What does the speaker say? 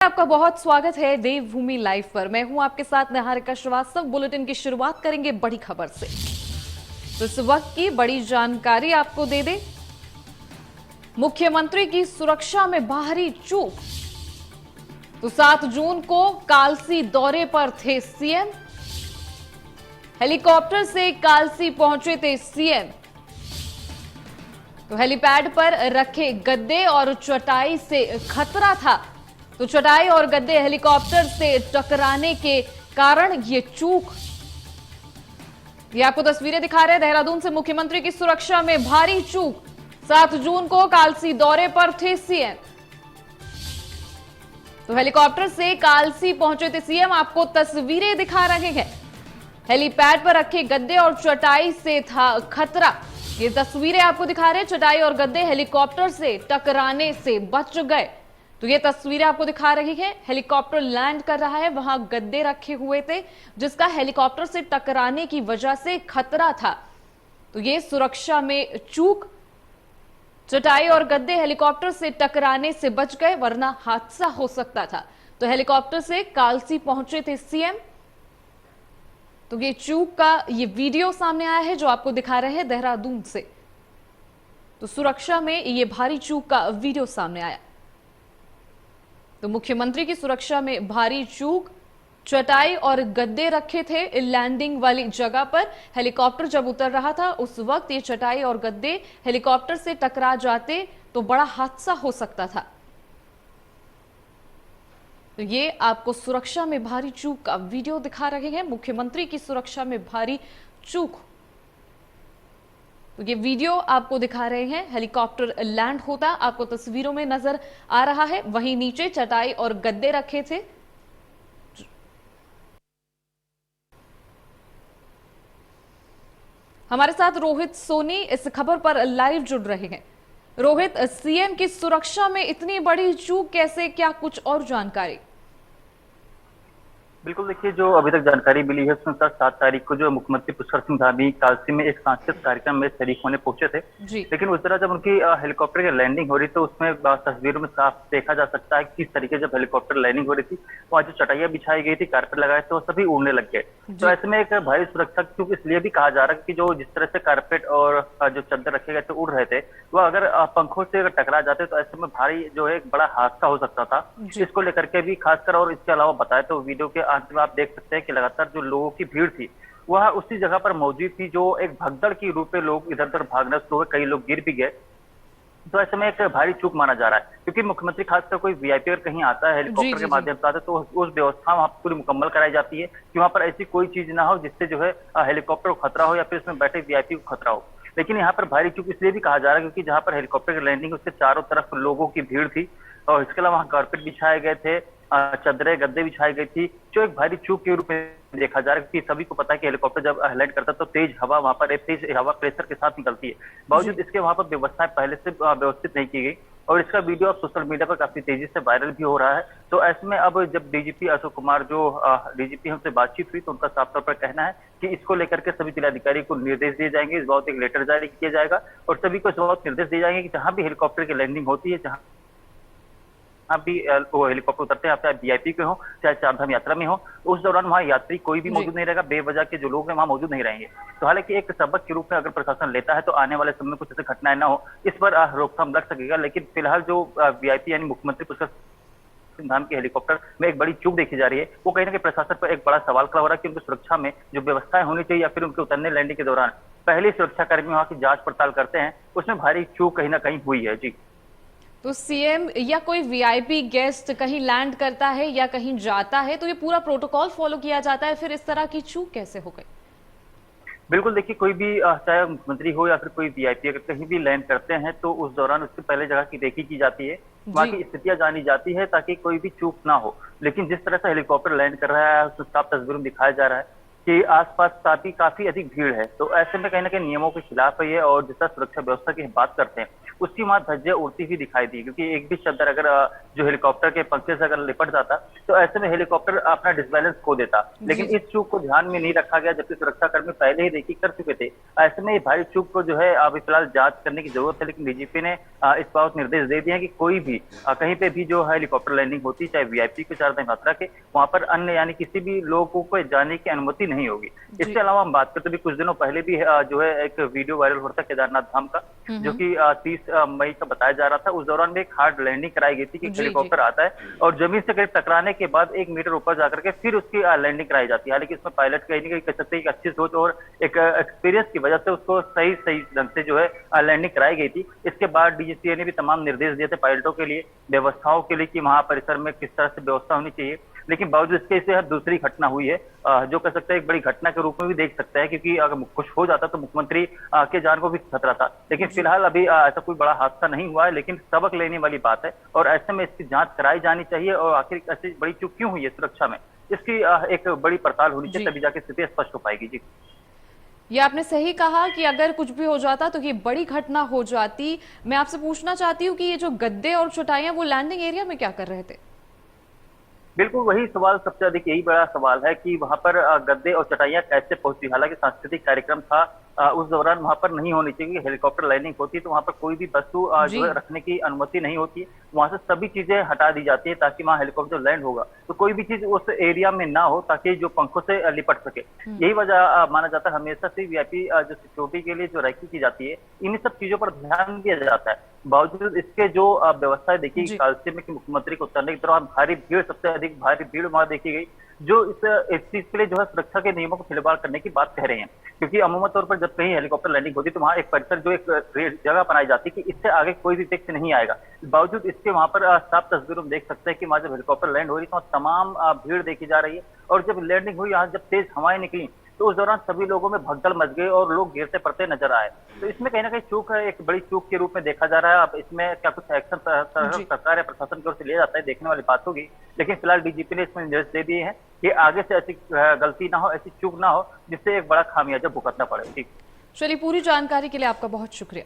आपका बहुत स्वागत है देवभूमि लाइव पर। मैं हूं आपके साथ निहारिका श्रीवास्तव। बुलेटिन की शुरुआत करेंगे बड़ी खबर से। तो इस वक्त की बड़ी जानकारी आपको दे दें। मुख्यमंत्री की सुरक्षा में बाहरी चूक। तो 7 जून को कालसी दौरे पर थे सीएम। हेलीकॉप्टर से कालसी पहुंचे थे सीएम। तो हेलीपैड पर रखे गद्दे और चटाई से खतरा था। तो चटाई और गद्दे हेलीकॉप्टर से टकराने के कारण ये चूक। ये आपको तस्वीरें दिखा रहे हैं। देहरादून से मुख्यमंत्री की सुरक्षा में भारी चूक। 7 जून को कालसी दौरे पर थे सीएम। तो हेलीकॉप्टर से कालसी पहुंचे थे सीएम। आपको तस्वीरें दिखा रहे हैं। हेलीपैड पर रखे गद्दे और चटाई से था खतरा। ये तस्वीरें आपको दिखा रहे हैं। चटाई और गद्दे हेलीकॉप्टर से टकराने से बच गए। तो ये तस्वीरें आपको दिखा रही है। हेलीकॉप्टर लैंड कर रहा है, वहां गद्दे रखे हुए थे जिसका हेलीकॉप्टर से टकराने की वजह से खतरा था। तो ये सुरक्षा में चूक। चटाई और गद्दे हेलीकॉप्टर से टकराने से बच गए, वरना हादसा हो सकता था। तो हेलीकॉप्टर से कालसी पहुंचे थे सीएम। तो ये चूक का ये वीडियो सामने आया है जो आपको दिखा रहे हैं देहरादून से। तो सुरक्षा में ये भारी चूक का वीडियो सामने आया। तो मुख्यमंत्री की सुरक्षा में भारी चूक। चटाई और गद्दे रखे थे लैंडिंग वाली जगह पर। हेलीकॉप्टर जब उतर रहा था उस वक्त ये चटाई और गद्दे हेलीकॉप्टर से टकरा जाते तो बड़ा हादसा हो सकता था। तो ये आपको सुरक्षा में भारी चूक का वीडियो दिखा रहे हैं। मुख्यमंत्री की सुरक्षा में भारी चूक। तो ये वीडियो आपको दिखा रहे हैं। हेलीकॉप्टर लैंड होता आपको तस्वीरों में नजर आ रहा है। वहीं नीचे चटाई और गद्दे रखे थे। हमारे साथ रोहित सोनी इस खबर पर लाइव जुड़ रहे हैं। रोहित, सीएम की सुरक्षा में इतनी बड़ी चूक कैसे, क्या कुछ और जानकारी? बिल्कुल, देखिए जो अभी तक जानकारी मिली है उसके अनुसार 7 तारीख को जो मुख्यमंत्री पुष्कर सिंह धामी कालसी में एक सांस्कृतिक कार्यक्रम में शरीक होने पहुंचे थे। जी। लेकिन उस तरह जब उनकी हेलीकॉप्टर की लैंडिंग हो रही तो उसमें तस्वीरों में साफ देखा जा सकता है किस तरीके जब हेलीकॉप्टर लैंडिंग हो रही थी वहाँ जो चटाइयां बिछाई गई थी, कारपेट लगाए थे, वो सभी उड़ने लग गए। तो ऐसे में एक भारी सुरक्षा चूक इसलिए भी कहा जा रहा है कि जो जिस तरह से कारपेट और जो चादर रखे गए थे उड़ रहे थे, वह अगर पंखों से अगर टकरा जाते तो ऐसे में भारी जो है एक बड़ा हादसा हो सकता था। इसको लेकर के भी खासकर, और इसके अलावा बताए तो वीडियो के अंत में आप देख सकते हैं कि लगातार जो लोगों की भीड़ थी वह उसी जगह पर मौजूद थी। जो एक भगदड़ की रूप में लोग इधर उधर भागना शुरू हुए, कई लोग गिर भी गए। तो ऐसे में एक भारी चूक माना जा रहा है क्योंकि मुख्यमंत्री खासकर कोई वीआईपी अगर कहीं आता है हेलीकॉप्टर के माध्यम से आता है तो उस व्यवस्था वहां पूरी मुकम्मल कराई जाती है कि वहां पर ऐसी कोई चीज ना हो जिससे जो है हेलीकॉप्टर को खतरा हो या फिर उसमें बैठे वीआईपी को खतरा हो। लेकिन यहाँ पर भारी चूक इसलिए भी कहा जा रहा है क्योंकि जहां पर हेलीकॉप्टर की लैंडिंग उसके चारों तरफ लोगों की भीड़ थी और इसके अलावा वहां कारपेट बिछाए गए थे, चादरें गद्दे बिछाई गई थी, जो एक भारी चूक के रूप में देखा जा रहा है क्योंकि सभी को पता है कि हेलीकॉप्टर जब लैंड करता है तो तेज हवा वहां पर तेज हवा प्रेशर के साथ निकलती है। बावजूद इसके वहां पर व्यवस्थाएं पहले से व्यवस्थित नहीं की गई और इसका वीडियो अब सोशल मीडिया पर काफी तेजी से वायरल भी हो रहा है। तो ऐसे में अब जब डीजीपी अशोक कुमार जो डीजीपी हमसे बातचीत हुई तो उनका साफ तौर पर कहना है कि इसको लेकर के सभी जिलाधिकारी को निर्देश दिए जाएंगे, इस बाबत एक लेटर जारी किया जाएगा और सभी को इस बाबत निर्देश दिए जाएंगे कि जहां भी हेलीकॉप्टर की लैंडिंग होती है, जहां भी वो हेलीकॉप्टर उतरते हैं, चाहे वीआईपी के हो चाहे चारधाम यात्रा में हो, उस दौरान वहां यात्री कोई भी मौजूद नहीं रहेगा। बेवजह के जो लोग हैं वहां मौजूद नहीं रहेंगे। तो हालांकि एक सबक के रूप में अगर प्रशासन लेता है तो आने वाले समय में कुछ ऐसी घटनाएं ना हो, इस पर रोकथाम लग सकेगा। लेकिन फिलहाल जो वीआईपी यानी मुख्यमंत्री पुष्कर सिंह धाम के हेलीकॉप्टर में एक बड़ी चूक देखी जा रही है, वो कहीं ना कहीं प्रशासन पर एक बड़ा सवाल खड़ा हो रहा है कि उनकी सुरक्षा में जो व्यवस्थाएं होनी चाहिए या फिर उनके उतरने लैंडिंग के दौरान पहले सुरक्षाकर्मी वहां की जांच पड़ताल करते हैं, उसमें भारी चूक कहीं ना कहीं हुई है। जी। तो सीएम या कोई वीआईपी गेस्ट कहीं लैंड करता है या कहीं जाता है तो ये पूरा प्रोटोकॉल फॉलो किया जाता है, फिर इस तरह की चूक कैसे हो गई? बिल्कुल, देखिए कोई भी चाहे मुख्यमंत्री हो या फिर कोई वीआईपी अगर कहीं भी लैंड करते हैं तो उस दौरान उससे पहले जगह की देखी की जाती है, वहाँ की स्थितियां जानी जाती है ताकि कोई भी चूक ना हो। लेकिन जिस तरह से हेलीकॉप्टर लैंड कर रहा है उसमें साफ तस्वीरों में दिखाया जा रहा है कि आसपास काफी अधिक भीड़ है। तो ऐसे में कहीं ना कहीं नियमों के खिलाफ है ये। और जिस तरह सुरक्षा व्यवस्था की बात करते हैं उसकी वहां धज्जियां उड़ती हुई दिखाई दी, क्योंकि एक भी शब्द अगर जो हेलीकॉप्टर के पंखे से अगर लिपट जाता तो ऐसे में हेलीकॉप्टर अपना डिसबैलेंस खो देता। लेकिन जी इस चूक को ध्यान में नहीं रखा गया, जबकि सुरक्षाकर्मी पहले ही देखी कर चुके थे। ऐसे में ये भारी चूक को जो है अभी फिलहाल जांच करने की जरूरत है, लेकिन डीजीपी ने इस बात निर्देश दे दिए हैं कि कोई भी कहीं पे भी जो हेलीकॉप्टर लैंडिंग होती है, चाहे वीआईपी के चारधाम यात्रा के, वहां पर अन्य यानी किसी भी लोगों को जाने की अनुमति नहीं होगी। जी इसके अलावा हम बात करते भी कुछ दिनों पहले भी जो है एक वीडियो वायरल हो रहा था केदारनाथ धाम का, जो कि 30 मई का बताया जा रहा था। उस दौरान भी एक हार्ड लैंडिंग कराई गई थी कि जी जी हेलीकॉप्टर आता है और जमीन से करीब टकराने के बाद 1 मीटर ऊपर जाकर के फिर उसकी लैंडिंग कराई जाती है। हालांकि इसमें पायलट कहीं नहीं कह सकते, एक अच्छी सोच और एक एक्सपीरियंस की वजह से उसको सही सही ढंग से जो है लैंडिंग कराई गई थी। इसके बाद डीजीसीए ने भी तमाम निर्देश दिए थे पायलटों के लिए, व्यवस्थाओं के लिए कि वहां परिसर में किस तरह से व्यवस्था होनी चाहिए। लेकिन बावजूद इसके इसे दूसरी घटना हुई है, जो कह सकते हैं एक बड़ी घटना के रूप में भी देख सकते हैं, क्योंकि अगर कुछ हो जाता तो मुख्यमंत्री के जान को भी खतरा था। लेकिन फिलहाल अभी ऐसा कोई बड़ा हादसा नहीं हुआ है, लेकिन सबक लेने वाली बात है और ऐसे में इसकी जांच कराई जानी चाहिए और आखिर ऐसी बड़ी चूक क्यों हुई है सुरक्षा में, इसकी एक बड़ी पड़ताल होनी चाहिए, तभी जाके स्थिति स्पष्ट हो पाएगी। जी, ये आपने सही कहा कि अगर कुछ भी हो जाता तो ये बड़ी घटना हो जाती। मैं आपसे पूछना चाहती हूँ कि ये जो गद्दे और चटाइयां वो लैंडिंग एरिया में क्या कर रहे थे? बिल्कुल वही सवाल, सबसे अधिक यही बड़ा सवाल है कि वहां पर गद्दे और चटाइयां कैसे पहुंची। हालांकि सांस्कृतिक कार्यक्रम था, उस दौरान वहां पर नहीं होनी चाहिए। हेलीकॉप्टर लैंडिंग होती तो वहां पर कोई भी वस्तु जो है रखने की अनुमति नहीं होती। वहां से सभी चीजें हटा दी जाती है ताकि वहां हेलीकॉप्टर लैंड होगा तो कोई भी चीज उस एरिया में ना हो, ताकि जो पंखों से लिपट सके। यही वजह माना जाता है, हमेशा से वीआईपी जो सिक्योरिटी के लिए जो रैकी की जाती है, इन सब चीजों पर ध्यान दिया जाता है। बावजूद इसके जो व्यवस्थाएं देखी जी कालसे में कि मुख्यमंत्री को उतरने की दौरान भारी भीड़, सबसे अधिक भारी भीड़ वहां देखी गई, जो इस चीज के लिए जो है सुरक्षा के नियमों को खिलवाड़ करने की बात कह रहे हैं। क्योंकि अमूमन तौर पर जब कहीं हेलीकॉप्टर लैंडिंग होती है तो वहां एक परिसर जो एक जगह बनाई जाती है कि इससे आगे कोई भी व्यक्ति नहीं आएगा। बावजूद इसके वहां पर साफ तस्वीरों में देख सकते हैं कि वहां जब हेलीकॉप्टर लैंड हो रही तो तमाम भीड़ देखी जा रही है। और जब लैंडिंग हुई, यहाँ जब तेज हवाएं निकली तो उस दौरान सभी लोगों में भगदड़ मच गई और लोग गिरते पड़ते नजर आए। तो इसमें कहीं ना कहीं चूक है, एक बड़ी चूक के रूप में देखा जा रहा है। अब इसमें क्या कुछ एक्शन जी सरकार या प्रशासन की ओर से लिया जाता है, देखने वाली बात होगी। लेकिन फिलहाल डीजीपी ने इसमें निर्देश दे दिए हैं कि आगे से ऐसी गलती ना हो, ऐसी चूक ना हो जिससे एक बड़ा खामियाजा भुगतना पड़े। ठीक, चलिए, पूरी जानकारी के लिए आपका बहुत शुक्रिया।